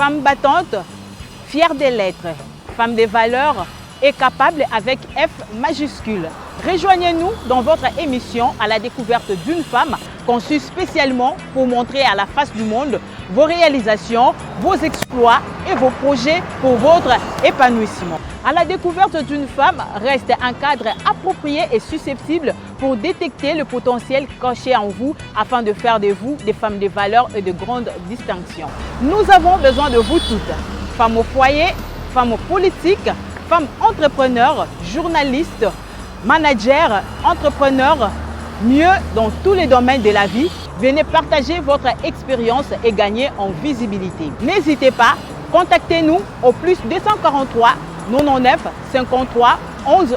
Femme battante, fière des lettres, femme des valeurs et capable avec F majuscule. Rejoignez-nous dans votre émission à la découverte d'une femme conçue spécialement pour montrer à la face du monde vos réalisations, vos exploits et vos projets pour votre épanouissement. À la découverte d'une femme reste un cadre approprié et susceptible pour détecter le potentiel caché en vous afin de faire de vous des femmes de valeur et de grande distinction. Nous avons besoin de vous toutes, femmes au foyer, femmes politiques, femmes entrepreneurs, journalistes, managers, entrepreneurs, mieux dans tous les domaines de la vie. Venez partager votre expérience et gagner en visibilité. N'hésitez pas, contactez-nous au plus 243 99 53 11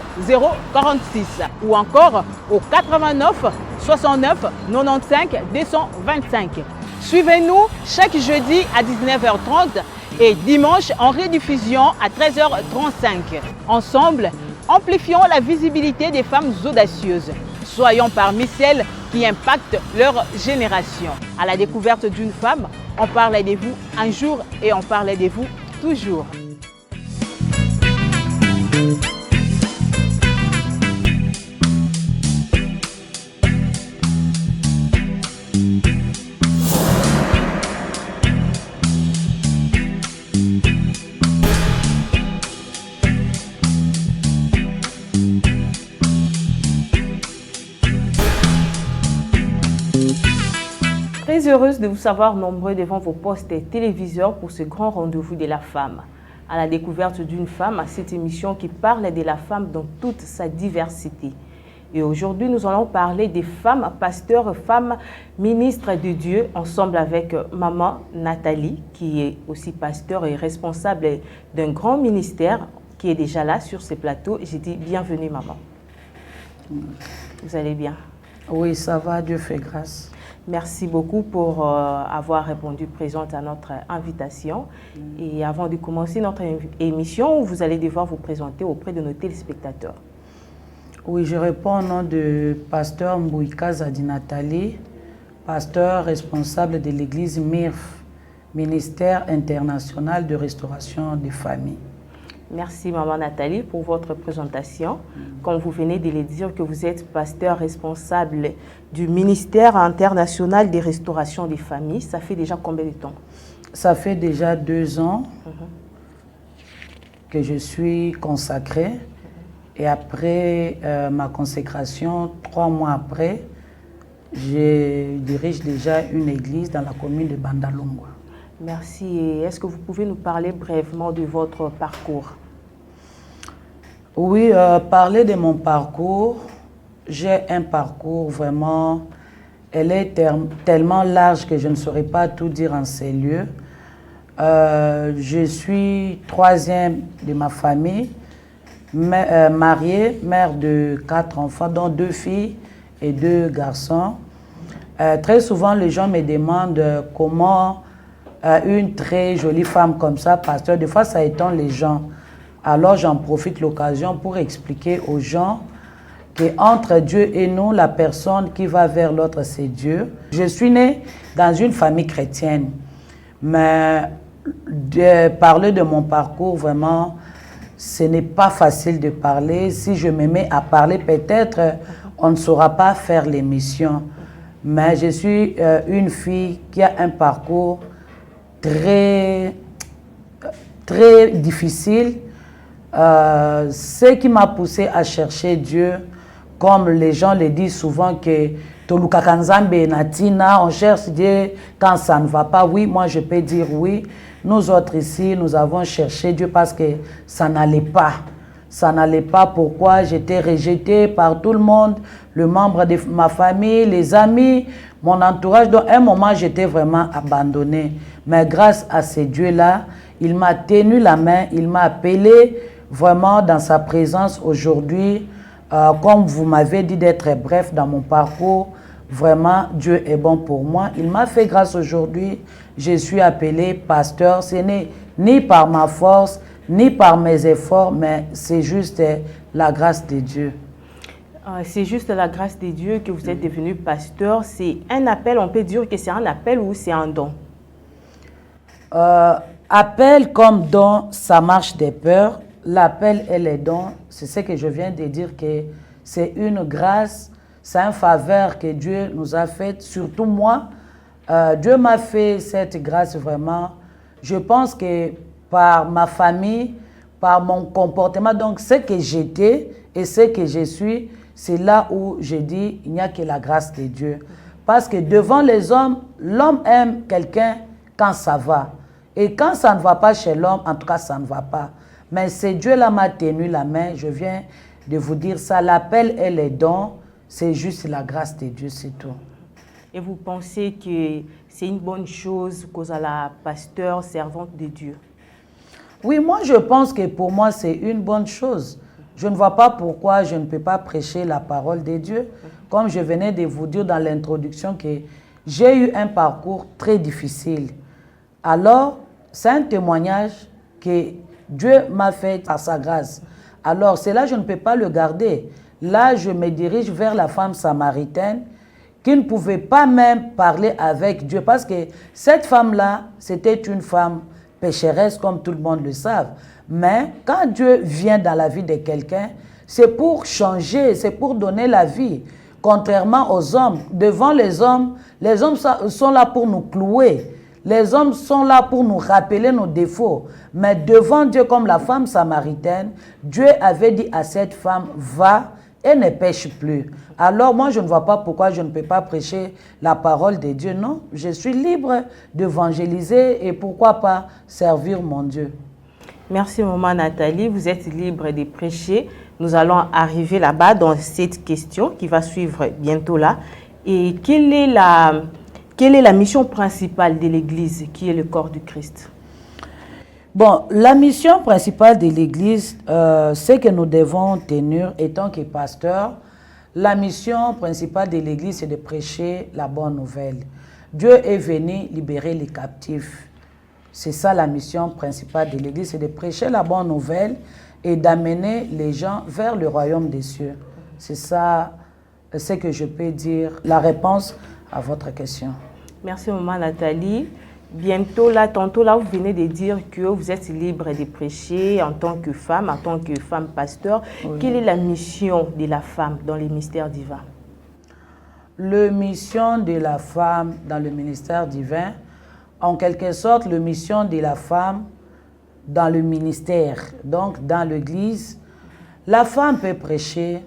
046 ou encore au 89 69 95 225. Suivez-nous chaque jeudi à 19h30 et dimanche en rediffusion à 13h35. Ensemble, amplifions la visibilité des femmes audacieuses. Soyons parmi celles qui impactent leur génération. À la découverte d'une femme, on parlait de vous un jour et on parlait de vous toujours. Très heureuse de vous savoir nombreux devant vos postes et téléviseurs pour ce grand rendez-vous de la femme. À la découverte d'une femme, à cette émission qui parle de la femme dans toute sa diversité. Et aujourd'hui, nous allons parler des femmes pasteurs, femmes ministres de Dieu, ensemble avec maman Nathalie, qui est aussi pasteur et responsable d'un grand ministère, qui est déjà là sur ce plateau. J'ai dit bienvenue maman. Vous allez bien? Oui, ça va, Dieu fait grâce. Merci beaucoup pour avoir répondu présente à notre invitation. Et avant de commencer notre émission, vous allez devoir vous présenter auprès de nos téléspectateurs. Oui, je réponds au nom de pasteur Mbouika Zadi Nathalie, pasteur responsable de l'église MIRF, Ministère international de restauration des familles. Merci maman Nathalie pour votre présentation. Comme vous venez de le dire que vous êtes pasteur responsable du ministère international de restauration des familles, ça fait déjà combien de temps? Ça fait déjà 2 ans que je suis consacrée. Et après ma consécration, 3 mois après, je dirige déjà une église dans la commune de Bandalungwa. Merci. Et est-ce que vous pouvez nous parler brièvement de votre parcours? Oui, parler de mon parcours, j'ai un parcours vraiment, elle est tellement large que je ne saurais pas tout dire en ces lieux. Je suis 3e de ma famille, mariée, mère de 4 enfants, dont 2 filles et 2 garçons. Très souvent, les gens me demandent comment une très jolie femme comme ça, pasteur, des fois ça étonne les gens. Alors j'en profite l'occasion pour expliquer aux gens qu'entre Dieu et nous, la personne qui va vers l'autre, c'est Dieu. Je suis née dans une famille chrétienne, mais de parler de mon parcours, vraiment, ce n'est pas facile de parler. Si je me mets à parler, peut-être on ne saura pas faire l'émission. Mais je suis une fille qui a un parcours très difficile. Ce qui m'a poussé à chercher Dieu, comme les gens le disent souvent, que on cherche Dieu quand ça ne va pas. Oui, moi je peux dire oui. Nous autres ici, nous avons cherché Dieu parce que ça n'allait pas. Ça n'allait pas. Pourquoi? J'étais rejetée par tout le monde, le membre de ma famille, les amis, mon entourage. Donc, à un moment, j'étais vraiment abandonnée. Mais grâce à ces dieux-là, il m'a tenu la main, il m'a appelé vraiment dans sa présence aujourd'hui. Comme vous m'avez dit d'être bref dans mon parcours, vraiment, Dieu est bon pour moi. Il m'a fait grâce aujourd'hui. Je suis appelé pasteur. Ce n'est ni par ma force, ni par mes efforts, mais c'est juste la grâce de Dieu. C'est juste la grâce de Dieu que vous êtes devenu pasteur. C'est un appel, on peut dire que c'est un appel ou c'est un don? Appel comme don, ça marche des peurs. L'appel et les dons, c'est ce que je viens de dire, que c'est une grâce, c'est une faveur que Dieu nous a faite, surtout moi. Dieu m'a fait cette grâce vraiment. Je pense que par ma famille, par mon comportement, donc ce que j'étais et ce que je suis, c'est là où je dis il n'y a que la grâce de Dieu. Parce que devant les hommes, l'homme aime quelqu'un quand ça va. Et quand ça ne va pas chez l'homme, en tout cas, ça ne va pas. Mais c'est Dieu là m'a tenu la main. Je viens de vous dire ça. L'appel et les dons, c'est juste la grâce de Dieu, c'est tout. Et vous pensez que c'est une bonne chose cause à la pasteur servante de Dieu? Oui, moi je pense que pour moi c'est une bonne chose. Je ne vois pas pourquoi je ne peux pas prêcher la parole de Dieu. Comme je venais de vous dire dans l'introduction que j'ai eu un parcours très difficile. Alors, c'est un témoignage que Dieu m'a fait par sa grâce. Alors, cela, je ne peux pas le garder. Là, je me dirige vers la femme samaritaine qui ne pouvait pas même parler avec Dieu parce que cette femme-là, c'était une femme pécheresse, comme tout le monde le savent. Mais quand Dieu vient dans la vie de quelqu'un, c'est pour changer, c'est pour donner la vie. Contrairement aux hommes, devant les hommes sont là pour nous clouer. Les hommes sont là pour nous rappeler nos défauts. Mais devant Dieu, comme la femme samaritaine, Dieu avait dit à cette femme, va et ne pêche plus. Alors moi, je ne vois pas pourquoi je ne peux pas prêcher la parole de Dieu. Non, je suis libre d'évangéliser et pourquoi pas servir mon Dieu. Merci, maman Nathalie. Vous êtes libre de prêcher. Nous allons arriver là-bas dans cette question qui va suivre bientôt là. Et quelle est la mission principale de l'Église qui est le corps du Christ? Bon, la mission principale de l'Église, c'est que nous devons tenir, étant que pasteur, la mission principale de l'Église, c'est de prêcher la bonne nouvelle. Dieu est venu libérer les captifs. C'est ça la mission principale de l'Église, c'est de prêcher la bonne nouvelle et d'amener les gens vers le royaume des cieux. C'est ça ce que je peux dire, la réponse à votre question. Merci, maman Nathalie. Bientôt là, tantôt là, vous venez de dire que vous êtes libre de prêcher en tant que femme pasteur. Oui. Quelle est la mission de la femme dans le mystère divin? La mission de la femme dans le ministère divin, en quelque sorte, la mission de la femme dans le ministère, donc dans l'Église, la femme peut prêcher,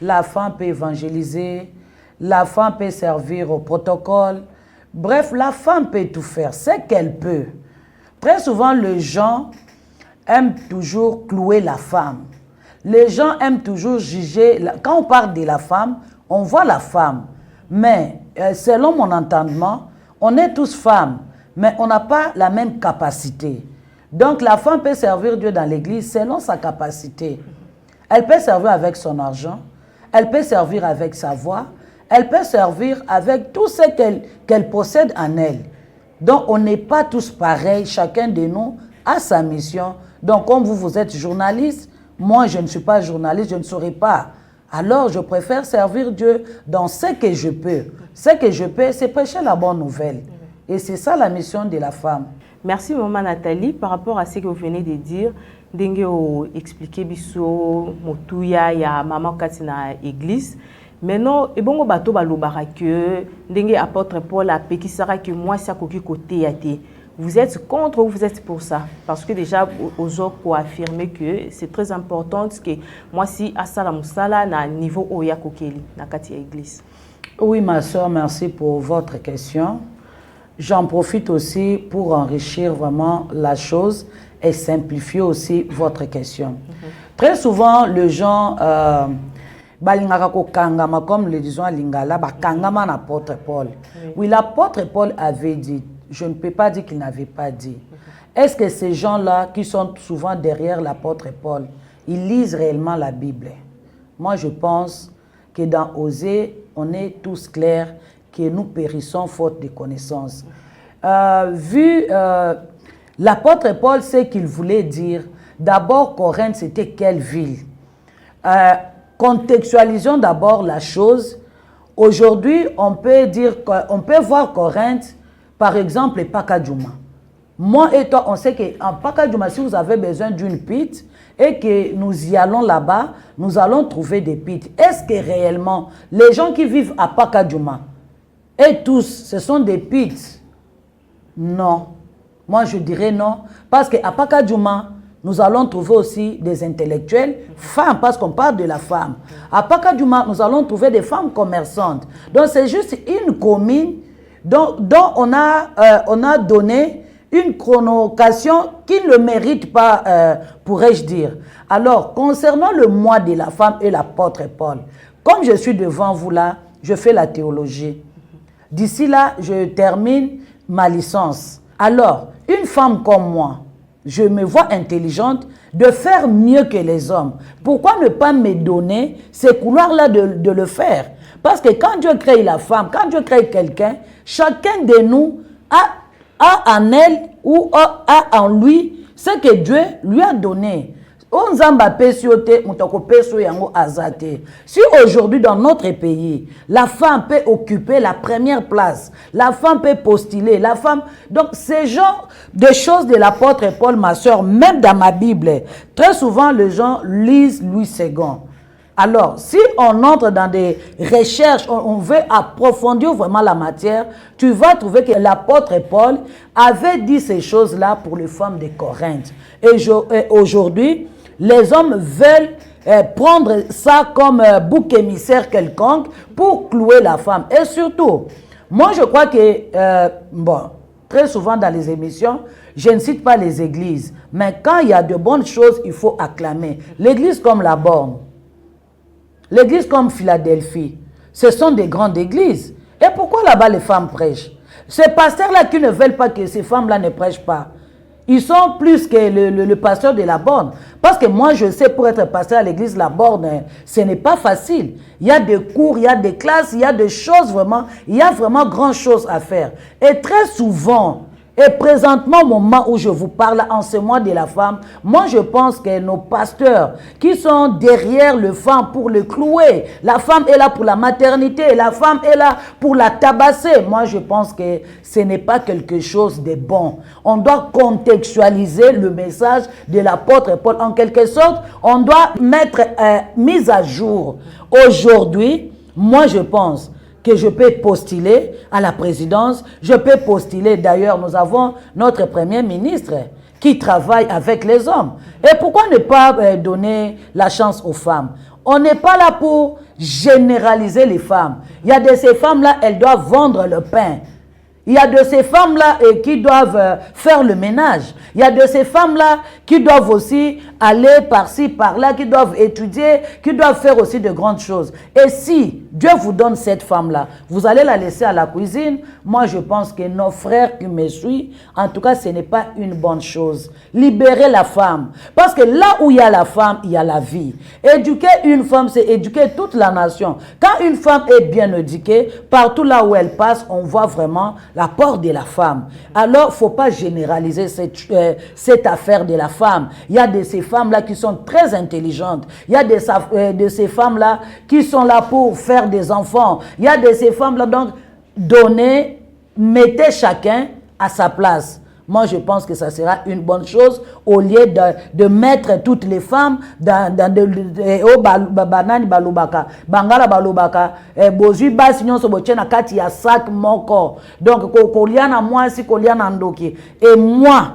la femme peut évangéliser, la femme peut servir au protocole. Bref, la femme peut tout faire, c'est qu'elle peut. Très souvent, les gens aiment toujours clouer la femme. Les gens aiment toujours juger. Quand on parle de la femme, on voit la femme. Mais selon mon entendement, on est tous femmes, mais on n'a pas la même capacité. Donc la femme peut servir Dieu dans l'église selon sa capacité. Elle peut servir avec son argent, elle peut servir avec sa voix, elle peut servir avec tout ce qu'elle possède en elle. Donc on n'est pas tous pareils, chacun de nous a sa mission. Donc comme vous êtes journaliste, moi je ne suis pas journaliste, je ne saurais pas. Alors je préfère servir Dieu dans ce que je peux. Ce que je peux, c'est prêcher la bonne nouvelle. Et c'est ça la mission de la femme. Merci maman Nathalie. Par rapport à ce que vous venez de dire, vous expliquer biso motuya ya maman katina église. Maintenant, ebongo bato balobara que ndenge apôtre Paul a pekisara que moi ça koki côté yate. Vous êtes contre ou vous êtes pour ça? Parce que déjà, aux autres pour affirmer que c'est très important que moi si asala musala na niveau oya kokeli na katia église. Oui ma soeur, merci pour votre question. J'en profite aussi pour enrichir vraiment la chose et simplifier aussi votre question. Très souvent, les gens, comme le disons à Lingala, kangama l'apôtre Paul. Oui, l'apôtre Paul avait dit, je ne peux pas dire qu'il n'avait pas dit. Est-ce que ces gens-là qui sont souvent derrière l'apôtre Paul, ils lisent réellement la Bible? Moi, je pense que dans Osée, on est tous clairs que nous périssons faute de connaissances. L'apôtre Paul, ce qu'il voulait dire, d'abord Corinthe, c'était quelle ville? Contextualisons d'abord la chose. Aujourd'hui, on peut dire qu'on peut voir Corinthe, par exemple, Pakadjouma. Moi et toi, on sait qu'en Pakajouma, si vous avez besoin d'une pite et que nous y allons là-bas, nous allons trouver des pites. Est-ce que réellement, les gens qui vivent à Pakajouma, et tous, ce sont des pites? Non. Moi, je dirais non. Parce qu'à Pakajouma, nous allons trouver aussi des intellectuels, femmes, parce qu'on parle de la femme. À Pakajouma, nous allons trouver des femmes commerçantes. Donc, c'est juste une commune dont on a donné une connotation qui ne le mérite pas, pourrais-je dire. Alors, concernant le mois de la femme et l'apôtre Paul, comme je suis devant vous là, je fais la théologie. D'ici là, je termine ma licence. Alors, une femme comme moi, je me vois intelligente de faire mieux que les hommes. Pourquoi ne pas me donner ces couloirs-là de le faire? Parce que quand Dieu crée la femme, quand Dieu crée quelqu'un, chacun de nous a en elle ou a en lui ce que Dieu lui a donné. Si aujourd'hui dans notre pays, la femme peut occuper la première place, la femme peut postuler, la femme... Donc ces genres de choses de l'apôtre Paul, ma soeur, même dans ma Bible, très souvent les gens lisent Louis II. Alors, si on entre dans des recherches, on veut approfondir vraiment la matière, tu vas trouver que l'apôtre Paul avait dit ces choses-là pour les femmes de Corinthe. Et aujourd'hui, les hommes veulent prendre ça comme bouc émissaire quelconque pour clouer la femme. Et surtout, moi je crois que, très souvent dans les émissions, je ne cite pas les églises, mais quand il y a de bonnes choses, il faut acclamer. L'église comme la Borne, l'église comme Philadelphie, ce sont des grandes églises. Et pourquoi là-bas les femmes prêchent? Ces pasteurs-là qui ne veulent pas que ces femmes-là ne prêchent pas, ils sont plus que le pasteur de la Borne. Parce que moi, je sais, pour être pasteur à l'église La Borne, ce n'est pas facile. Il y a des cours, il y a des classes, il y a des choses vraiment, il y a vraiment grand chose à faire. Et très souvent, et présentement, au moment où je vous parle en ce mois de la femme, moi je pense que nos pasteurs qui sont derrière le femme pour le clouer, la femme est là pour la maternité, la femme est là pour la tabasser. Moi je pense que ce n'est pas quelque chose de bon. On doit contextualiser le message de l'apôtre Paul. En quelque sorte, on doit mettre mise à jour. Aujourd'hui, moi je pense que je peux postuler à la présidence, je peux postuler, d'ailleurs, nous avons notre premier ministre qui travaille avec les hommes. Et pourquoi ne pas donner la chance aux femmes? On n'est pas là pour généraliser les femmes. Il y a de ces femmes-là, elles doivent vendre le pain. Il y a de ces femmes-là qui doivent faire le ménage. Il y a de ces femmes-là qui doivent aussi aller par-ci, par-là, qui doivent étudier, qui doivent faire aussi de grandes choses. Et si Dieu vous donne cette femme-là, vous allez la laisser à la cuisine. Moi, je pense que nos frères qui me suivent, en tout cas, ce n'est pas une bonne chose. Libérez la femme. Parce que là où il y a la femme, il y a la vie. Éduquer une femme, c'est éduquer toute la nation. Quand une femme est bien éduquée, partout là où elle passe, on voit vraiment l'apport de la femme. Alors, il ne faut pas généraliser cette affaire de la femme. Il y a de ces femmes-là qui sont très intelligentes. Il y a de ces femmes-là qui sont là pour faire des enfants. Il y a de ces femmes-là, donc, mettez chacun à sa place. Moi, je pense que ça sera une bonne chose au lieu de mettre toutes les femmes dans banani balubaka, bangala balubaka, bozu basignon so bochena kati ya sac moko. Donc koliana moi si koliana ndoki. Et moi,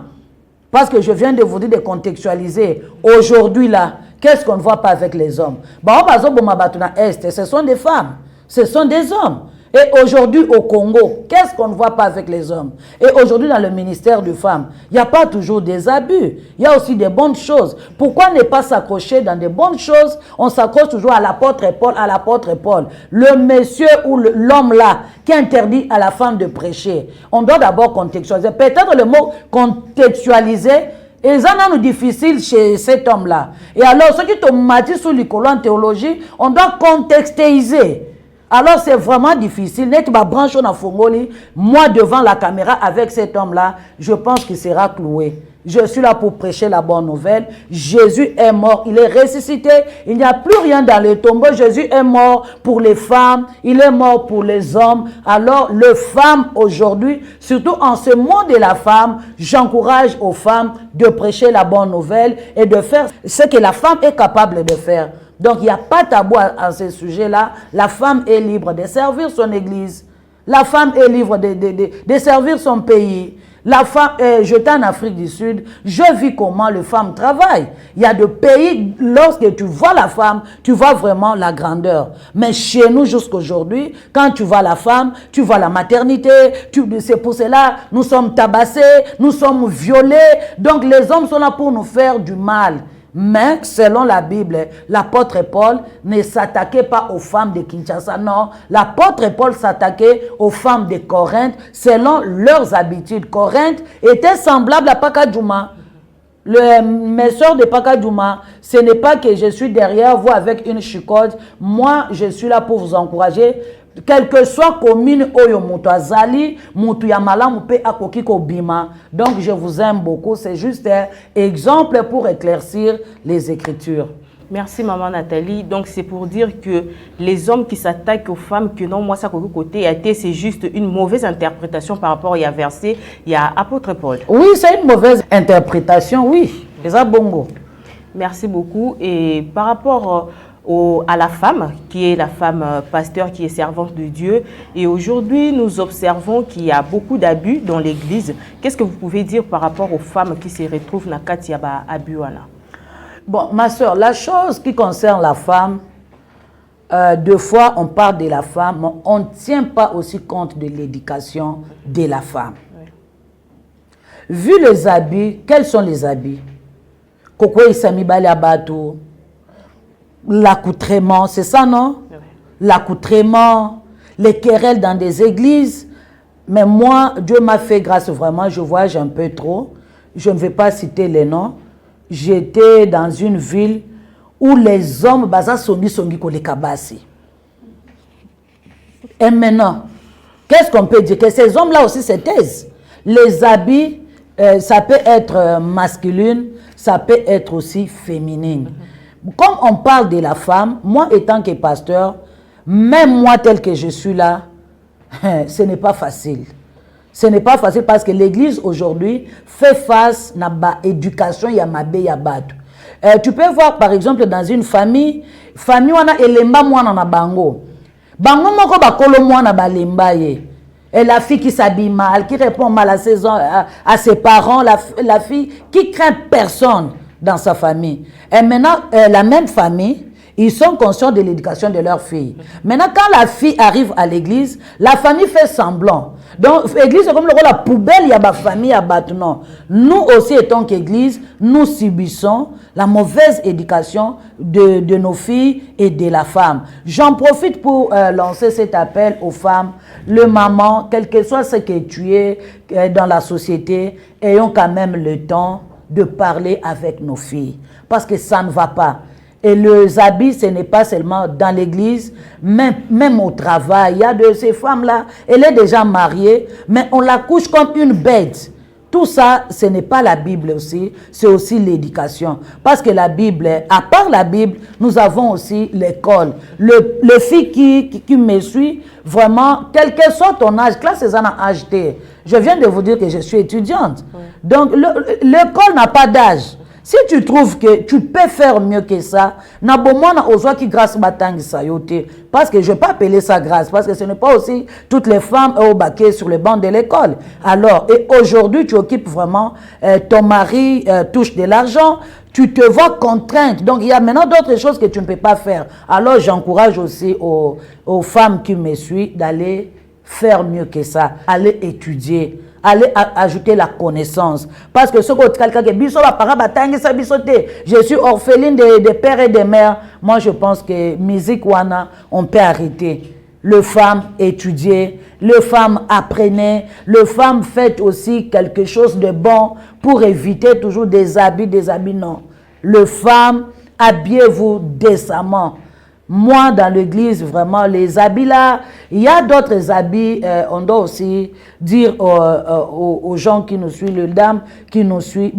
parce que je viens de vous dire de contextualiser aujourd'hui là, qu'est-ce qu'on ne voit pas avec les hommes? Ce sont des femmes, ce sont des hommes. Et aujourd'hui au Congo, qu'est-ce qu'on ne voit pas avec les hommes? Et aujourd'hui dans le ministère des femmes, il n'y a pas toujours des abus. Il y a aussi des bonnes choses. Pourquoi ne pas s'accrocher dans des bonnes choses? On s'accroche toujours à l'apôtre Paul, à l'apôtre Paul. Le monsieur ou l'homme là qui interdit à la femme de prêcher. On doit d'abord contextualiser. Peut-être le mot contextualiser et ça nous difficile chez cet homme-là. Et alors, ceux qui tombent sur l'école en théologie, on doit contextualiser. Alors c'est vraiment difficile. Moi devant la caméra avec cet homme-là, je pense qu'il sera cloué. Je suis là pour prêcher la bonne nouvelle. Jésus est mort, il est ressuscité. Il n'y a plus rien dans le tombeau. Jésus est mort pour les femmes, il est mort pour les hommes. Alors, les femmes aujourd'hui, surtout en ce monde de la femme, j'encourage aux femmes de prêcher la bonne nouvelle et de faire ce que la femme est capable de faire. Donc, il n'y a pas tabou à ce sujet-là. La femme est libre de servir son église. La femme est libre de servir son pays. La femme, j'étais en Afrique du Sud, je vis comment les femmes travaillent. Il y a des pays, lorsque tu vois la femme, tu vois vraiment la grandeur. Mais chez nous, jusqu'aujourd'hui, quand tu vois la femme, tu vois la maternité, c'est pour cela, nous sommes tabassés, nous sommes violés. Donc les hommes sont là pour nous faire du mal. Mais selon la Bible, l'apôtre Paul ne s'attaquait pas aux femmes de Kinshasa, non. L'apôtre Paul s'attaquait aux femmes de Corinthe selon leurs habitudes. Corinthe était semblable à Pakadjouma. Mes soeurs de Pakadjouma, ce n'est pas que je suis derrière vous avec une chicote. Moi, je suis là pour vous encourager. Quelle que soit commune oyo mutu azali, mutu ya malamu pe akoki ko bima. Donc je vous aime beaucoup, c'est juste un exemple pour éclaircir les Écritures. Merci maman Nathalie. Donc c'est pour dire que les hommes qui s'attaquent aux femmes, que non, moi ça côté c'est juste une mauvaise interprétation par rapport à verset, il y a apôtre Paul. Oui, c'est une mauvaise interprétation, oui. C'est ça bongo. Merci beaucoup. Et par rapport à la femme, qui est la femme pasteur, qui est servante de Dieu. Et aujourd'hui, nous observons qu'il y a beaucoup d'abus dans l'Église. Qu'est-ce que vous pouvez dire par rapport aux femmes qui se retrouvent dans Katiaba Abuana? Bon, ma soeur, la chose qui concerne la femme, deux fois on parle de la femme, mais on ne tient pas aussi compte de l'éducation de la femme. Oui. Vu les habits, quels sont les habits? Koko Isami Baliabato, l'accoutrement, c'est ça, non? Oui. L'accoutrement, les querelles dans des églises. Mais moi, Dieu m'a fait grâce, vraiment, je voyage un peu trop. Je ne vais pas citer les noms. J'étais dans une ville où les hommes, baza songi kole kabasi. Et maintenant, qu'est-ce qu'on peut dire? Que ces hommes-là aussi se taisent. Les habits, ça peut être masculin, ça peut être aussi féminin. Comme on parle de la femme, moi étant que pasteur, même moi tel que je suis là, ce n'est pas facile. Ce n'est pas facile parce que l'église aujourd'hui fait face à l'éducation yamabe yabatu. Tu peux voir par exemple dans une famille wana elemba mwana na bango. Bango moko bakolo mwana balemba ye. Et la fille qui s'habille mal, qui répond mal à ses parents, la fille qui craint personne dans sa famille. Et maintenant, la même famille, ils sont conscients de l'éducation de leur fille. Maintenant, quand la fille arrive à l'église, la famille fait semblant. Donc, l'église, c'est comme la poubelle, il y a ma famille à battre. Non. Nous aussi, étant qu'église, nous subissons la mauvaise éducation de nos filles et de la femme. J'en profite pour lancer cet appel aux femmes. Le maman, quel que soit ce que tu es dans la société, ayons quand même le temps de parler avec nos filles. Parce que ça ne va pas. Et les habits, ce n'est pas seulement dans l'église, même au travail. Il y a de ces femmes-là, elle est déjà mariée, mais on la couche comme une bête. Tout ça, ce n'est pas la Bible aussi, c'est aussi l'éducation. Parce que la Bible, à part la Bible, nous avons aussi l'école. Le fille qui me suit, vraiment, quel que soit ton âge, classe c'est un âge T. Je viens de vous dire que je suis étudiante. Oui. Donc, l'école n'a pas d'âge. Si tu trouves que tu peux faire mieux que ça, parce que je ne vais pas appeler ça grâce, parce que ce n'est pas aussi toutes les femmes au baquet sur les bancs de l'école. Alors, et aujourd'hui, tu occupes vraiment, ton mari touche de l'argent, tu te vois contrainte. Donc, il y a maintenant d'autres choses que tu ne peux pas faire. Alors, j'encourage aussi aux femmes qui me suivent d'aller faire mieux que ça, aller étudier. Aller ajouter la connaissance. Parce que ce que quelqu'un qui je suis orpheline de pères et de mères. Moi, je pense que musique wana, on peut arrêter. Les femmes étudier, les femmes apprenez, les femmes faites aussi quelque chose de bon pour éviter toujours des habits, non. Les femmes, habillez-vous décemment. Moi, dans l'église, vraiment, les habits là, Il y a d'autres habits, on doit aussi dire aux gens qui nous suivent, les dames qui nous suivent,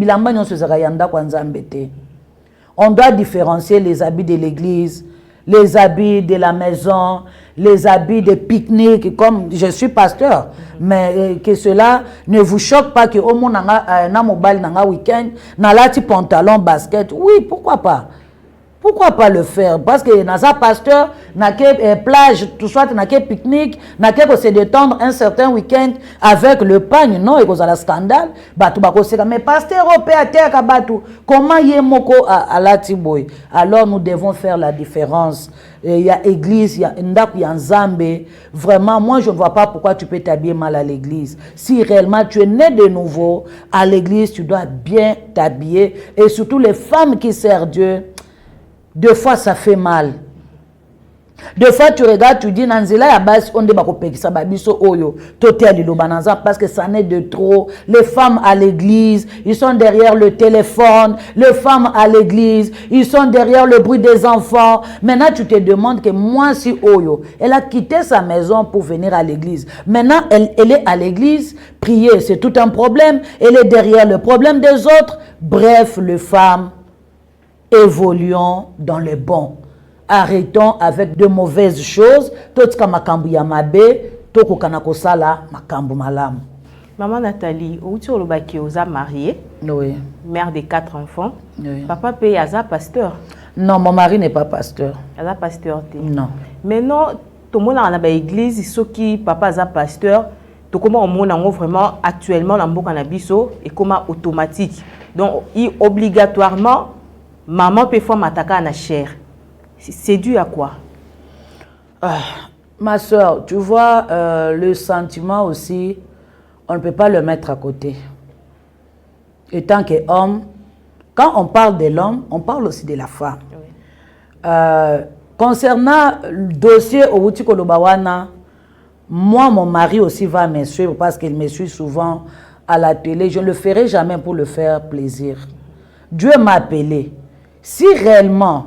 on doit différencier les habits de l'église, les habits de la maison, les habits de pique-nique, comme je suis pasteur, mais que cela ne vous choque pas que au moins na mobile na week-end, na lati pantalon basket, oui, pourquoi pas? Pourquoi pas le faire? Parce que dans un pasteur, n'a que plage, tout soit n'a que pique-nique, n'a que se détendre un certain week-end avec le pagne, non, et cause à la scandale, mais pasteur au terre comment y est moko à la tiboy? Alors nous devons faire la différence. Il y a église, il y a ndak, il y a nzambe. Vraiment, moi je ne vois pas pourquoi tu peux t'habiller mal à l'église. Si réellement tu es né de nouveau à l'église, tu dois bien t'habiller. Et surtout les femmes qui servent Dieu. Deux fois, ça fait mal. Deux fois, tu regardes, tu dis, Nanzila, ya base, on débat au pays, ça va biso oyo, toté à l'Ilobananza, parce que ça n'est de trop. Les femmes à l'église, ils sont derrière le téléphone. Les femmes à l'église, ils sont derrière le bruit des enfants. Maintenant, tu te demandes que moi, si oyo, elle a quitté sa maison pour venir à l'église. Maintenant, elle est à l'église, prier, c'est tout un problème. Elle est derrière le problème des autres. Bref, les femmes, évoluons dans le bon. Arrêtons avec de mauvaises choses. Tout ce makambu ya mabe, tout ko kanako sala makambu malam. Maman Nathalie, où tu as mariée, oui. Mère de 4 enfants. Oui. Papa paye Aza pasteur. Non, mon mari n'est pas pasteur. Aza pasteur. Non. Maintenant, tout le monde dans l'église, ceux qui papa Aza pasteur, tout comment on a vraiment actuellement dans le cannabis et comment automatique. Donc, obligatoirement, maman peut faire m'attaquer à la chair. C'est dû à quoi? Ma soeur, tu vois, le sentiment aussi, on ne peut pas le mettre à côté. Et tant qu'homme, quand on parle de l'homme, on parle aussi de la femme. Oui. Concernant le dossier au Wutikolobawana, moi, mon mari aussi va me suivre parce qu'il me suit souvent à la télé. Je ne le ferai jamais pour le faire plaisir. Dieu m'a appelé. Si réellement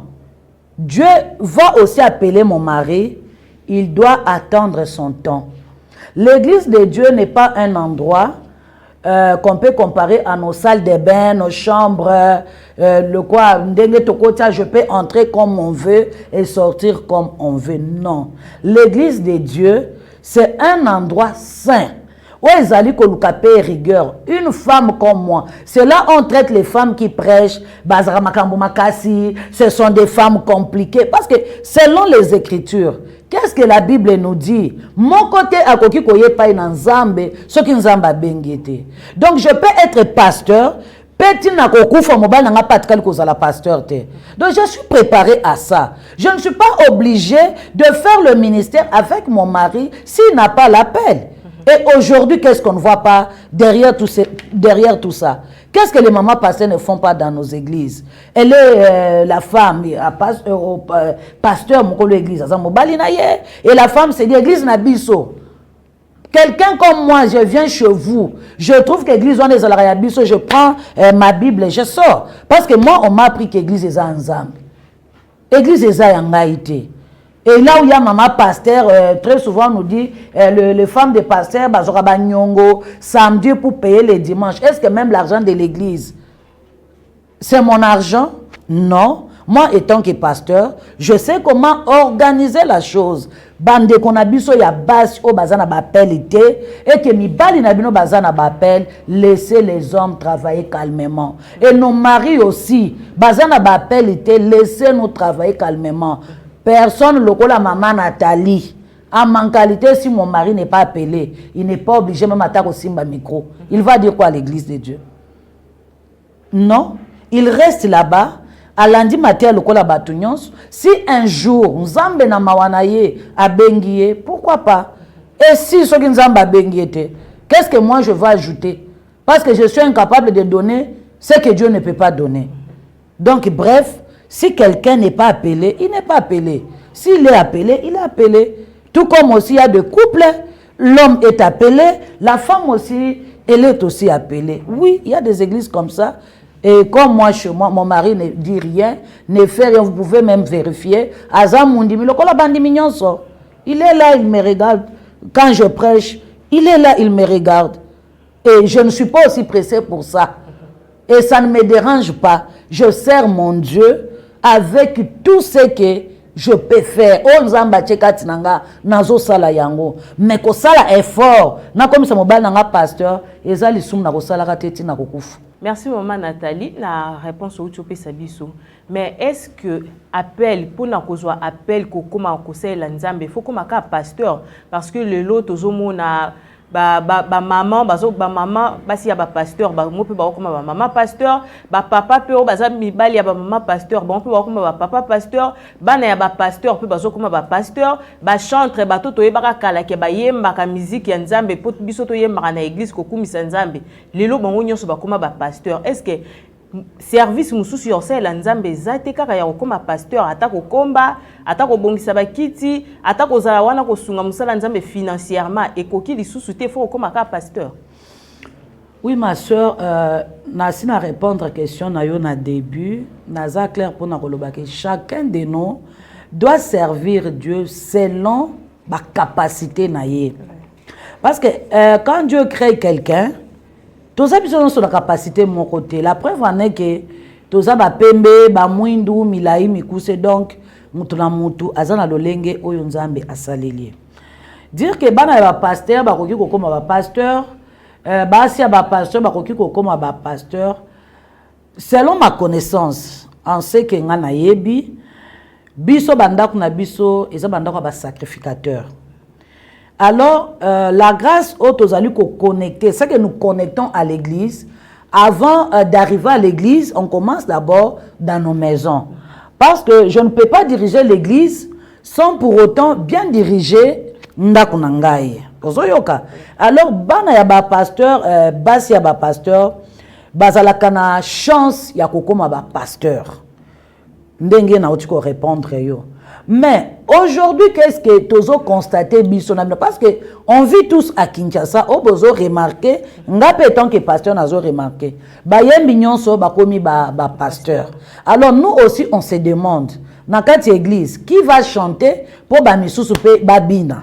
Dieu va aussi appeler mon mari, il doit attendre son temps. L'église de Dieu n'est pas un endroit qu'on peut comparer à nos salles de bain, nos chambres, le quoi, je peux entrer comme on veut et sortir comme on veut. Non. L'église de Dieu, c'est un endroit saint. Rigueur. Une femme comme moi, c'est là on traite les femmes qui prêchent, ce sont des femmes compliquées. Parce que selon les Écritures, qu'est-ce que la Bible nous dit? Mon côté, donc je peux être pasteur, donc je suis préparé à ça. Je ne suis pas obligé de faire le ministère avec mon mari s'il n'a pas l'appel. Et aujourd'hui, qu'est-ce qu'on ne voit pas derrière tout ça? Qu'est-ce que les mamans pasteurs ne font pas dans nos églises? Elle est la femme, pasteur, mon l'église, et la femme, c'est l'église Nabiso. Quelqu'un comme moi, je viens chez vous, je trouve que l'église on est à Nabiso, je prends ma Bible et je sors. Parce que moi, on m'a appris que l'église est ensemble. L'église est en Haïti. Et là où il y a maman pasteur, très souvent on nous dit, les femmes de pasteur, samedi pour payer les dimanches. Est-ce que même l'argent de l'église, c'est mon argent? Non. Moi, étant que pasteur, je sais comment organiser la chose. Bande qu'on a biso ya bas au bazana bapel et que mi bali na bino bazana bapel, laissez les hommes travailler calmement. Et nos maris aussi, bazana bapel laissez-nous travailler calmement. Personne, le la maman Nathalie, en mentalité, si mon mari n'est pas appelé, il n'est pas obligé même d'attaquer au Simba micro. Il va dire quoi à l'église de Dieu? Non, il reste là-bas. À lundi matin, le la batunions. Si un jour, Nzambe na mawanaye a bengiye, pourquoi pas? Et si ce qui Nzambe a bengiye, qu'est-ce que moi je vais ajouter? Parce que je suis incapable de donner ce que Dieu ne peut pas donner. Donc, bref. Si quelqu'un n'est pas appelé, il n'est pas appelé. S'il est appelé, il est appelé. Tout comme aussi il y a des couples, l'homme est appelé, la femme aussi, elle est aussi appelée. Oui, il y a des églises comme ça. Et comme moi, chez moi, mon mari ne dit rien, ne fait rien, vous pouvez même vérifier. Il est là, il me regarde. Quand je prêche, il est là, il me regarde. Et je ne suis pas aussi pressé pour ça. Et ça ne me dérange pas. Je sers mon Dieu avec tout ce que je peux faire. Oh, nzamba tcheka tinanga nazo sala yango. Mais ko sala effort. Na comme ça mobile nanga pasteur, ezali sum na ko sala kateti na kokufu. Merci maman Nathalie, la réponse au Tchopé Sabiso. Mais est-ce que appel pour na kozwa appel ko koma ko sala nzambe faut koma ka pasteur parce que le lot ozomo na ba maman bazo ba maman basi ya ba pasteur ba mo pe ba koma ba maman pasteur ba papa pe o baza mibali ya ba maman pasteur ba mo pe ba koma ba papa pasteur bana ya ba pasteur pe bazo koma ba pasteur ba chantre ba toto yebaka kala ke ba yemba ka musique ya nzambe po biso to yemba na église ko kumisa nzambe lelo bango nyonso ba koma ba pasteur. Est-ce que service mususu yorsela nzambe zate kaka ya kokoma pasteur atako komba atako bongisa bakiti atako zala wana kosunga musala nzambe financièrement ekoki lisusu te faut kokoma ka pasteur? Oui ma sœur, nasi na répondre à question na yo na début, naza clair pour na koloba que chacun de nous doit servir Dieu selon ma capacité na ye. Parce que quand Dieu crée quelqu'un, tous ça besoin sur la capacité de mon côté. La preuve en est que tous ça ba pembe, ba mwindu, milai, mikuse donc mutu na mutu azana lolenge oyo nzambe asalelie. Dire que bana ba pasteur ba koki kokoma ba pasteur, basi ba pasteur ba koki kokoma ba pasteur. Selon ma connaissance, en ce que ngana yebi, biso bandako na biso eza bandako ba sacrificateur. Alors, la grâce aux connecter, c'est que nous connectons à l'église. Avant d'arriver à l'église, on commence d'abord dans nos maisons. Parce que je ne peux pas diriger l'église sans pour autant bien diriger Ndakunangai. Alors, bana ya ba pasteur, basi ya ba pasteur, bazalaka na chance ya kokoma ba pasteur. Ndenge na otiko répondre yo. Mais aujourd'hui, qu'est-ce que Tozo constaté bisonamina? Parce que on vit tous à Kinshasa, au bozo remarqué, ngapé tant que pasteur nazo remarqué. Ba yembi nyonso ba komi ba pasteur. Alors nous aussi on se demande dans cette église qui va chanter pour ba misusu pe babina.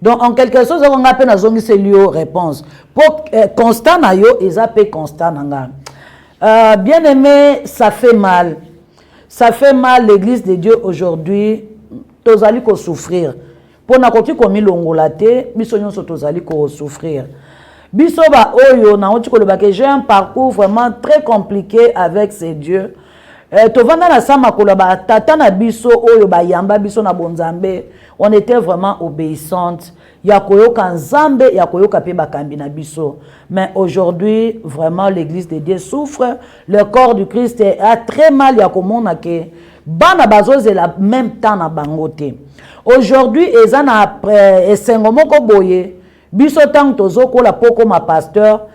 Donc en quelque chose on ngapé nazo ngise lio réponse. Pour constant na yo ezapé constant nanga. Bien aimé, ça fait mal. Ça fait mal l'église de Dieu aujourd'hui. Tozali ko souffrir. Pour na koti ko milongolate, biso nyonso tozali ko souffrir. Biso ba oyo na oti ko loba que j'ai un parcours vraiment très compliqué avec ces dieux. Tovanda na sama ko loba tata na biso oyo ba yamba biso na bonzambe, on était vraiment obéissante. Ya koyoka nzambe, ya koyoka pe bakambi na biso. Mais aujourd'hui, vraiment, l'église de Dieu souffre. Le corps du Christ a très mal. Ya komona ke bana bazoze la même temps na bangote. Aujourd'hui, ezana après esengomoko boye. Biso tang tozoko la poko ma pasteur.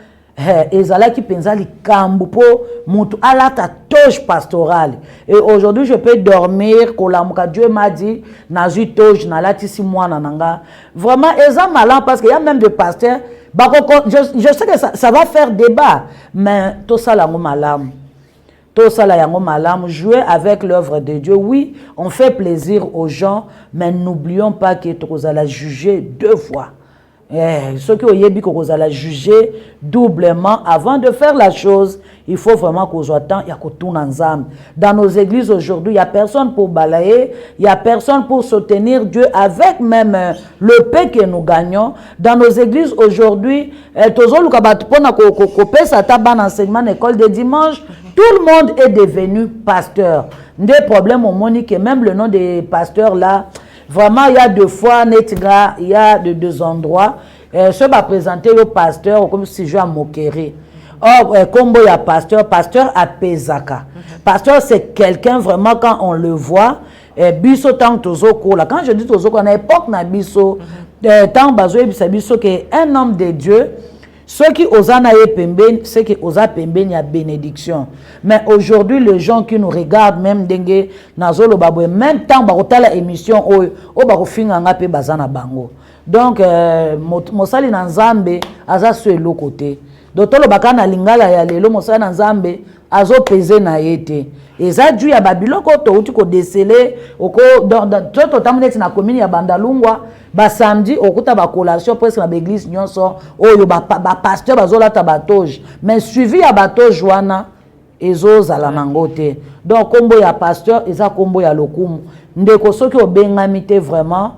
Ezala ki penza li kambu po mutu alata toge pastorale. Et aujourd'hui, je peux dormir, kolamuka Dieu m'a dit, nazu toge, nalati si mwana nanga. Vraiment, eza malin parce qu'il y a même des pasteurs, je sais que ça va faire débat, mais tout ça lango malam. Tout ça lango malam, jouer avec l'œuvre de Dieu. Oui, on fait plaisir aux gens, mais n'oublions pas que tu vas la juger deux fois. Ceux qui ont la juger doublement avant de faire la chose, il faut vraiment qu'on soit temps, il y a qu'on tourne ensemble. Dans nos églises aujourd'hui, il n'y a personne pour balayer, il n'y a personne pour soutenir Dieu avec même le paix que nous gagnons. Dans nos églises aujourd'hui, tout le dimanche, tout le monde est devenu pasteur. Des problèmes au monde que même le nom des pasteurs là, vraiment, il y a deux fois, il y a deux endroits. Je vais présenter le pasteur comme si je moquerais. Or, comme il y a pasteur à Pesaka. Pasteur, c'est quelqu'un vraiment, quand on le voit, biso tant tozoko là. Quand je dis tozoko, à l'époque, na biso, tant bazo biso que un homme de Dieu, ceux qui osent pemben, ceux qui osent pemben, il y a bénédiction. Mais aujourd'hui, les gens qui nous regardent, même dengue, nazolo baboué, même temps, barotala émission, o barofinga nga pe bazana bango. Donc, mosali na nzambe, aza sur l'autre côté. Dotolo bakana lingala ya lelo mosala nzambe azo peze na yete. Eza dû ya babiloko to uti ko déceler oko dans toto tamuneti na commune ya Bandalungwa ba samedi okuta ba collation presque na l'église nyonso oyo ba pasteur bazola ta batoge mais suivi ya batoge wana ezo zala nangote. Donc kombo ya pasteur eza kombo ya lokumu ndeko soki obengami te vraiment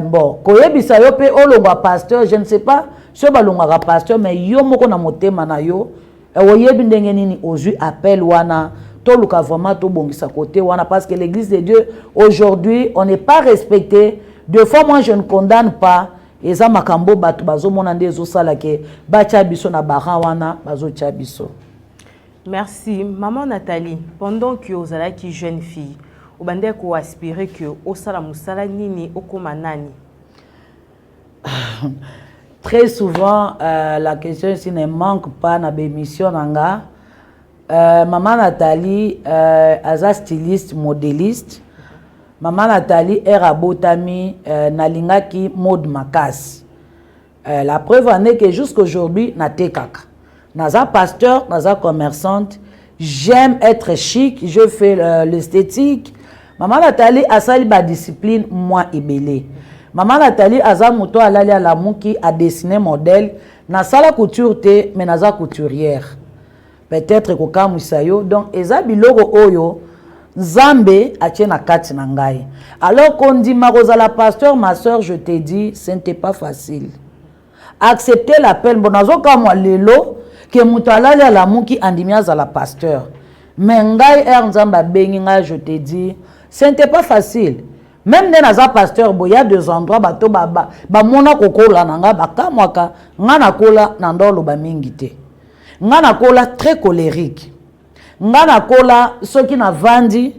bon koyebisa yo pe olongwa pasteur je ne sais pas so balongwa pasteur mais yo moko na motema na yo oyebi ndenge nini ozui appel wana toluka vraiment to bongisa côté wana parce que l'église de Dieu aujourd'hui on n'est pas respecté. Deux fois moi je ne condamne pas eza makambo batu bazomona ndezo sala ke bacha biso na baran wana bazo cha biso. Merci maman Nathalie, pendant que vous êtes une jeune fille vous bandez ko aspirer que au sala musala nini okoma nani. Très souvent la question ici ne manque pas na bémission nanga. Maman Nathalie aza styliste modéliste. Maman Nathalie est rabotami nalingaki mode makas. La preuve en est que jusqu'aujourd'hui na tekaka. Naza pasteur, naza commerçante, j'aime être chic, je fais l'esthétique. Maman Nathalie a sali ba discipline moi ebélé. Maman Nathalie aza moto alali à la mouki a dessiné modèle na sala couture te mais naza couturière. Peut-être koka musayo donc eza biloko oyo Nzambe atie na kati na ngai. Alors qu'on dit Marozala pasteur ma soeur je te dis ce n'était pas facile. Accepter l'appel bonazo kama lelo que muto alali à la mouki andimia za la pasteur. Mais ngai Nzamba bengi ngai je te dis ce n'était pas facile. Même dans les pasteur il y a deux endroits bato ba mona kokola nanga bakamwaka ngana kola nandolo ba mingite. Ngana kola très colérique. Ngana kola ceux qui na vandi.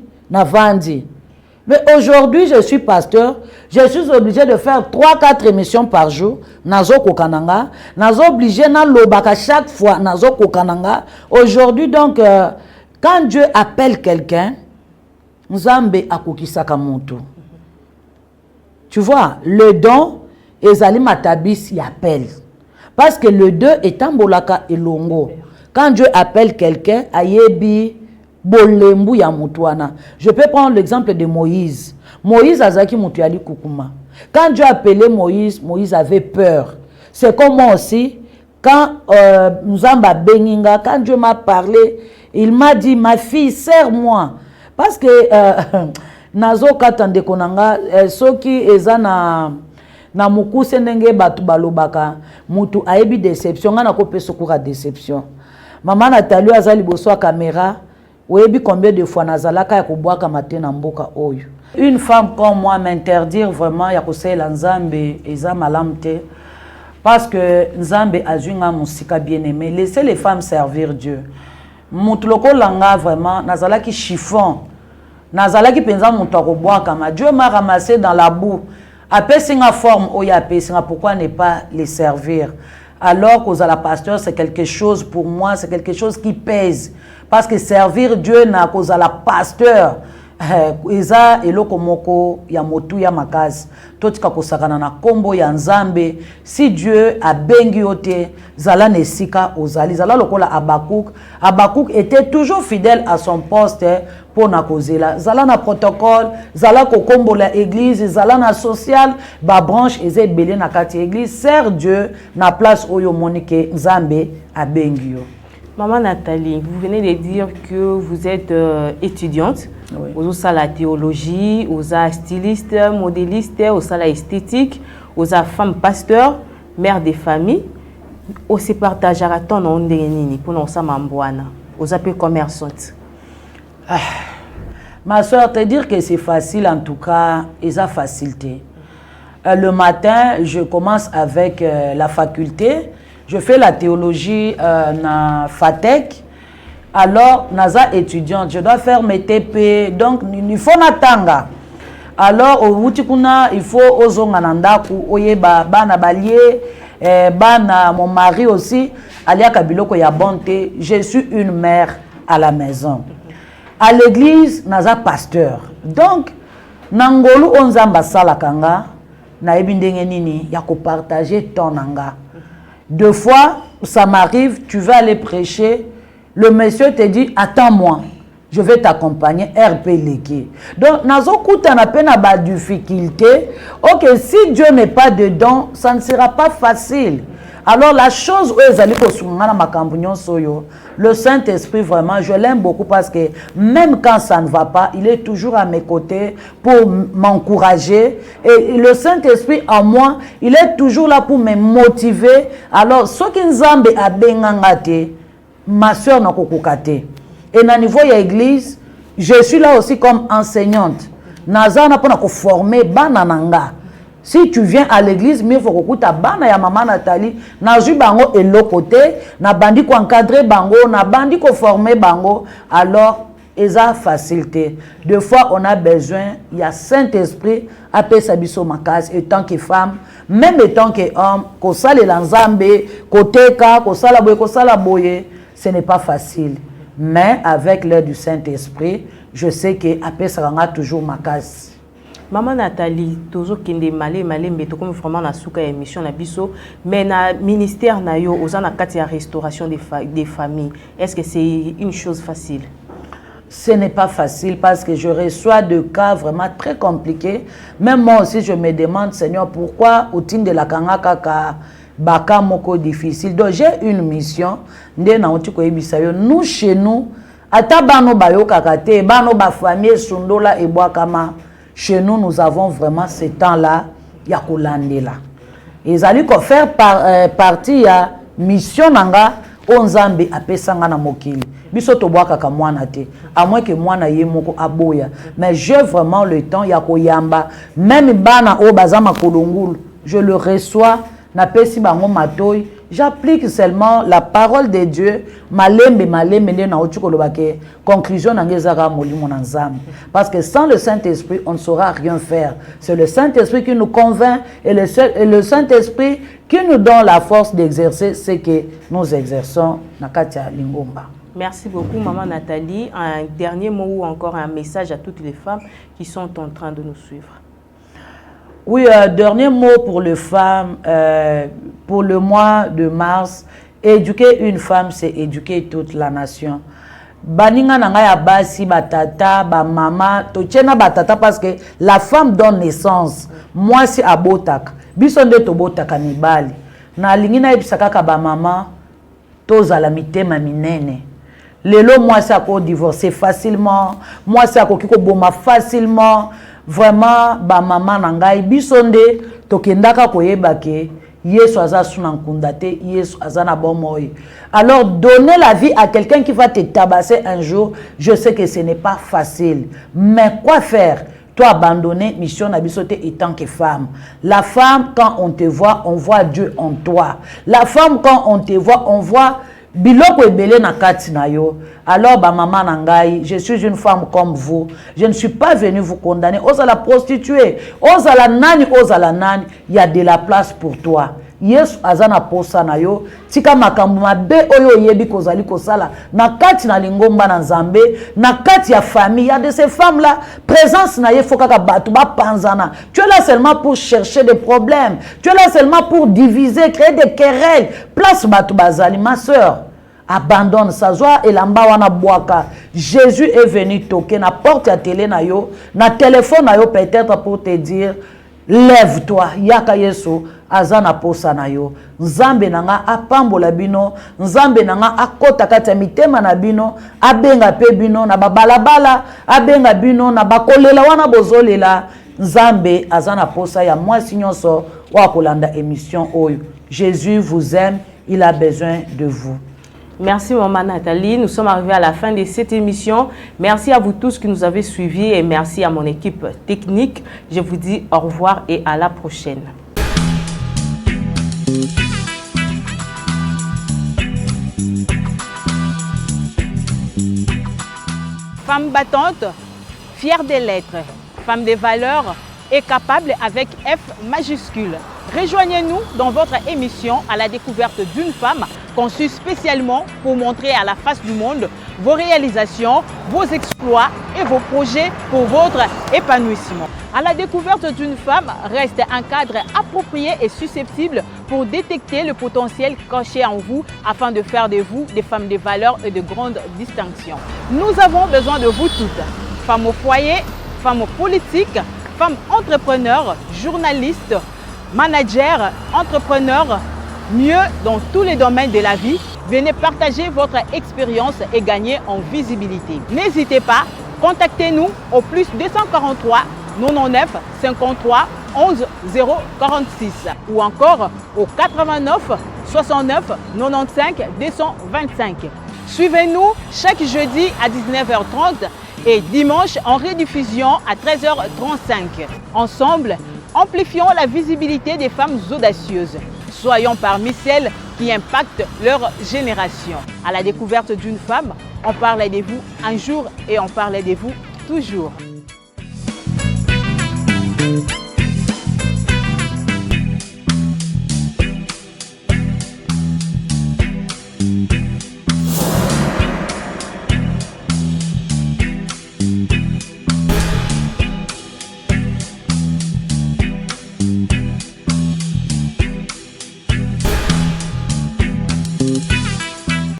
Mais aujourd'hui je suis pasteur, je suis obligé de faire 3-4 émissions par jour. Nazo kokananga, nazo obligé na lobaka chaque fois nazo kokananga. Aujourd'hui donc quand Dieu appelle quelqu'un, Nzambe akokisaka moto. Tu vois, le don ezali matabis y appelle. Parce que le deux est ambolaka elongo. Quand Dieu appelle quelqu'un, ayebi bolembu ya mutuana. Je peux prendre l'exemple de Moïse. Moïse azaki mutu yali kukuma. Quand Dieu appelait Moïse, Moïse avait peur. C'est comme moi aussi. Quand Nzamba Beninga, quand Dieu m'a parlé, il m'a dit, ma fille, serre-moi. Parce que nazo katande konanga soki eza na mukuse ndenge batu balobaka mutu ayebi déception ngana ko pe sokura déception. Maman Nathalie azali boso a caméra oyebi combien de fois nazalaka ya kobwaka matin na mboka oyo. Une femme comme moi m'interdire vraiment ya kosela Nzambe eza malamte parce que Nzambe azunga musika bien-aimé. Laissez les femmes servir Dieu. Mutu lokolanga vraiment nazalaki chiffon. Nazalaki penza mutu akobwaka ma Dieu m'a ramassé dans la boue. Après singa forme oya pe singa pourquoi ne pas les servir? Alors qu'aux la pasteur c'est quelque chose pour moi, c'est quelque chose qui pèse parce que servir Dieu na cause la pasteur eza eloko moko ya motu ya makasi totika kosakana na kombo ya Nzambe. Si Dieu a bengi yote zala nesika ozali zala lokola Abakouk était toujours fidèle à son poste pour na kozela zala na protocole zala ko kombo la église zala na social ba branche eze belé na kati église sert Dieu na place oyo monike Nzambe a bengi yo. Maman Nathalie, vous venez de dire que vous êtes étudiante. Oui. Vous avez la théologie, vous êtes styliste, modéliste, vous avez esthétique, vous êtes femme pasteur, mère de famille. Vous se partagez à ton nom de pour nous samambouana. Vous êtes commerçante. Ma soeur, te dire que c'est facile en tout cas, et ça facilité. Le matin, je commence avec la faculté. Je fais la théologie na FATEC. Alors, naza étudiante, je dois faire mes TP. Donc, il faut natanga. Alors, au Wutikuna, il faut ozonga nandaku, oyeba bana balié, bana mon mari aussi, alia kabiloko ya bonté. Je suis une mère à la maison. À l'église, naza pasteur. Donc, nangolu onzamba salakanga, na ebindenge nini ya ko partager ton nanga. Deux fois, ça m'arrive, tu vas aller prêcher, le monsieur te dit, attends-moi, je vais t'accompagner, RP Légué. Donc, nazo kuta na peine à difficulté. Ok, si Dieu n'est pas dedans, ça ne sera pas facile. Alors, la chose où le Saint-Esprit, vraiment, je l'aime beaucoup parce que même quand ça ne va pas, il est toujours à mes côtés pour m'encourager. Et le Saint-Esprit en moi, il est toujours là pour me motiver. Alors, ce qui nous a bengangate, ma soeur n'a pas. Et dans le niveau de l'église, je suis là aussi comme enseignante. Naza n'a pas formé banananga. Si tu viens à l'église, il faut que tu bana ya maman Nathalie, na ju bango et l'autre côté, na bandi ko encadrer bango, na bandi ko former bango, alors eza facilité. Deux fois on a besoin, il y a Saint-Esprit après sabiso makas et tant que femme, même étant que homme, ko sala lanzambe, ko teka, ko sala boye, ce n'est pas facile. Mais avec l'aide du Saint-Esprit, je sais que après ça rend toujours makas. Maman Nathalie, toujours kende malé mais tout comme vraiment na souka émission na biso, mais na ministère na yo aux na katia restauration des familles. Est-ce que c'est une chose facile? Ce n'est pas facile parce que je reçois des cas vraiment très compliqués. Même moi aussi je me demande, Seigneur, pourquoi au team de la kangaka baka moko difficile. Donc j'ai une mission ndé na otiko ebisayo. Nous chez nous ata bano bayo kakate, bano ba famille sundola et boakama. Chez nous, nous avons vraiment ce temps-là, il y a Kolandela. Ils allaient faire partie de mission nanga onzambe apesanga na mokili. Biso to boaka ka mwana te. À moins que mwana ye moko aboya. Mais j'ai vraiment le temps ya koyamba. Même bana o bazama kolongulu, je le reçois na pesi bango matoy. J'applique seulement la parole de Dieu. Malembe na otukolobake. Conclusion nangezara molimo na nzambe. Parce que sans le Saint-Esprit, on ne saura rien faire. C'est le Saint-Esprit qui nous convainc et le Saint-Esprit qui nous donne la force d'exercer ce que nous exerçons na katia lingomba. Merci beaucoup, Maman Nathalie. Un dernier mot ou encore un message à toutes les femmes qui sont en train de nous suivre. Oui, dernier mot pour les femmes, pour le mois de mars, éduquer une femme, c'est éduquer toute la nation. Baninga nanga ya basi, batata, ba mama, tochena batata parce que la femme donne naissance. Moi si abotak, bisonde to botaka mibali. Na lingina ebisaka ka ba mama, toza la mitema minene. Lelo moi si ako divorcer facilement, moi si ako kiko boma facilement. Vraiment, ba maman nangai bisonde tokendaka koyeba ke Yesu aza suna nkundate, Yesu aza na bomoi. Alors donner la vie à quelqu'un qui va te tabasser un jour, je sais que ce n'est pas facile. Mais quoi faire? Toi abandonner mission na bisoté étant que femme. La femme quand on te voit, on voit Dieu en toi. La femme quand on te voit, on voit biloko ebele na kati na yo. Alors ba maman nangai, je suis une femme comme vous. Je ne suis pas venue vous condamner. Osala prostituée, osala nani, il y a de la place pour toi. Yesu azana posa na yo, tika makambu mabe oyo yebi kozali kosala na kati na lingomba na Nzambe, na kati ya famille. Il y a de ces femmes là, présence na ye fokaka batu ba panzana. Tu es là seulement pour chercher des problèmes. Tu es là seulement pour diviser, créer des querelles. Place batu bazali, ma soeur. Abandonne sa joie et l'amba wana boaka. Jésus est venu toquer na porte à télé na yo, na téléphone na yo peut-être pour te dire lève-toi, yaka Yesu azana posa na yo. Nzambe nanga apambola bino, Nzambe nanga akota kati ya mitema na bino, abenga pe bino na babalabala, abenga bino na bakolela wana bozolela. Nzambe azana posa ya mwasi nyonso wa kolanda émission oyo. Jésus vous aime, il a besoin de vous. Merci Maman Nathalie, nous sommes arrivés à la fin de cette émission. Merci à vous tous qui nous avez suivis et merci à mon équipe technique. Je vous dis au revoir et à la prochaine. Femme battante, fière des lettres, femme des valeurs et capable avec F majuscule. Rejoignez-nous dans votre émission à la découverte d'une femme conçue spécialement pour montrer à la face du monde vos réalisations, vos exploits et vos projets pour votre épanouissement. À la découverte d'une femme reste un cadre approprié et susceptible pour détecter le potentiel caché en vous afin de faire de vous des femmes de valeur et de grande distinction. Nous avons besoin de vous toutes, femmes au foyer, femmes politiques, femmes entrepreneurs, journalistes, managers, entrepreneurs, mieux dans tous les domaines de la vie. Venez partager votre expérience et gagner en visibilité. N'hésitez pas, contactez-nous au plus 243 99 53 11 046 ou encore au 89 69 95 225. Suivez-nous chaque jeudi à 19h30 et dimanche en rediffusion à 13h35. Ensemble, amplifions la visibilité des femmes audacieuses. Soyons parmi celles qui impactent leur génération. À la découverte d'une femme, on parlait de vous un jour et on parlait de vous toujours.